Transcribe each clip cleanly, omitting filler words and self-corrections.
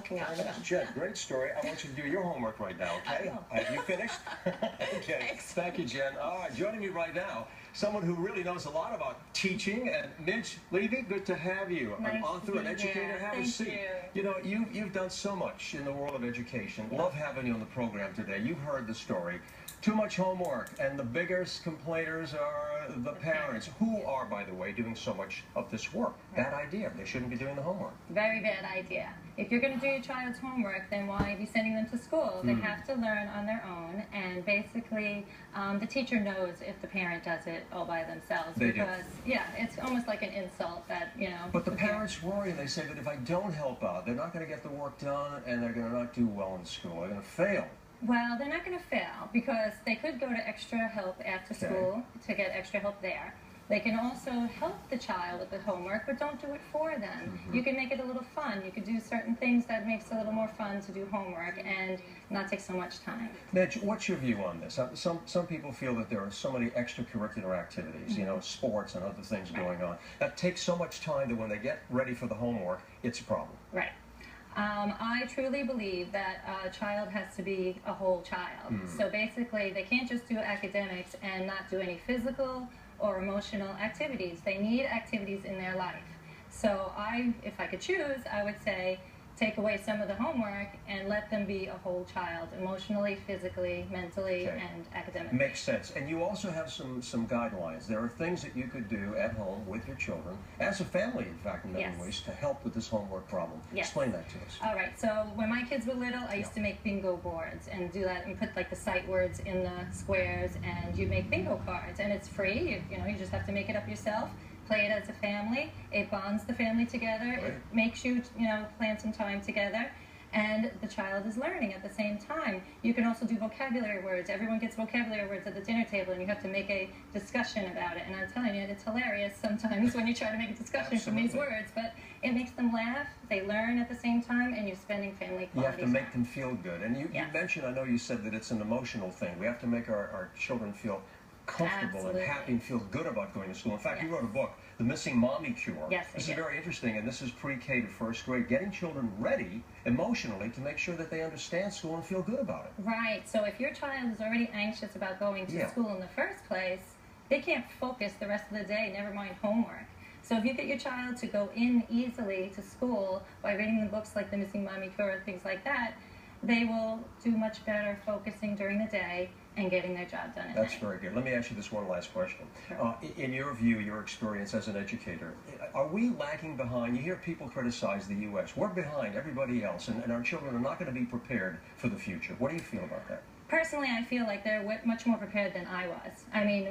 looking out for them. Jen, great story. I want you to do your homework right now, okay? Have you finished? Okay. Thanks. Thank you, Jen. All right, joining me right now, someone who really knows a lot about teaching, and Midge Leavey, good to have you. Nice An author, an educator. Have a seat. You know, you've done so much in the world of education. Yeah. Love having you on the program today. You've heard the story. Too much homework, and the biggest complainers are the parents, who are, by the way, doing so much of this work. Bad idea. They shouldn't be doing the homework. Very bad idea. If you're going to do your child's homework, then why be sending them to school? They have to learn on their own, and basically the teacher knows if the parent does it all by themselves. They because, do. yeah, it's almost like an insult that, you know. But the parents worry. They say that if I don't help out, they're not going to get the work done, and they're going to not do well in school. They're going to fail. Well, they're not going to fail because they could go to extra help after school to get extra help there. They can also help the child with the homework, but don't do it for them. You can make it a little fun. You could do certain things that makes it a little more fun to do homework and not take so much time. Midge, what's your view on this? Some people feel that there are so many extracurricular activities, you know, sports and other things going on, that takes so much time that when they get ready for the homework, it's a problem. Right. I truly believe that a child has to be a whole child. So basically, they can't just do academics and not do any physical or emotional activities. They need activities in their life. So if I could choose, I would say take away some of the homework and let them be a whole child, emotionally, physically, mentally, and academically. Makes sense. And you also have some guidelines. There are things that you could do at home with your children, as a family, in fact, in many ways, to help with this homework problem. Explain that to us. All right. So when my kids were little, I used to make bingo boards and do that and put like the sight words in the squares, and you make bingo cards, and it's free. You know, you just have to make it up yourself. Play it as a family. It bonds the family together. It makes you, plan some time together. And the child is learning at the same time. You can also do vocabulary words. Everyone gets vocabulary words at the dinner table, and you have to make a discussion about it. And I'm telling you, it's hilarious sometimes when you try to make a discussion from these words, but it makes them laugh, they learn at the same time, and you're spending family quality time. You have to make them feel good. And you mentioned, I know you said that it's an emotional thing. We have to make our children feel comfortable and happy and feel good about going to school. In fact, you wrote a book, The Missing Mommy Cure. This is very interesting, and this is pre-K to first grade, getting children ready emotionally to make sure that they understand school and feel good about it. Right. So if your child is already anxious about going to school in the first place, they can't focus the rest of the day, never mind homework. So if you get your child to go in easily to school by reading the books like The Missing Mommy Cure and things like that, they will do much better focusing during the day and getting their job done at night. That's very good. Let me ask you this one last question. Sure. In your view, your experience as an educator, are we lagging behind? You hear people criticize the U.S. We're behind everybody else, and our children are not going to be prepared for the future. What do you feel about that? Personally, I feel like they're much more prepared than I was. I mean,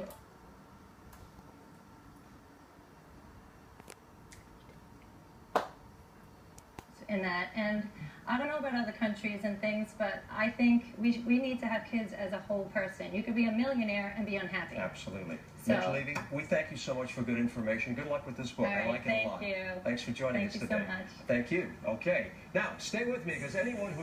in that, and I don't know about other countries and things, but I think we need to have kids as a whole person. You could be a millionaire and be unhappy. Absolutely. So, Midge Leavey, we thank you so much for good information. Good luck with this book. I like it a lot. Thank you. Thanks for joining us today. Thank you so much. Thank you. Okay. Now, stay with me, because anyone who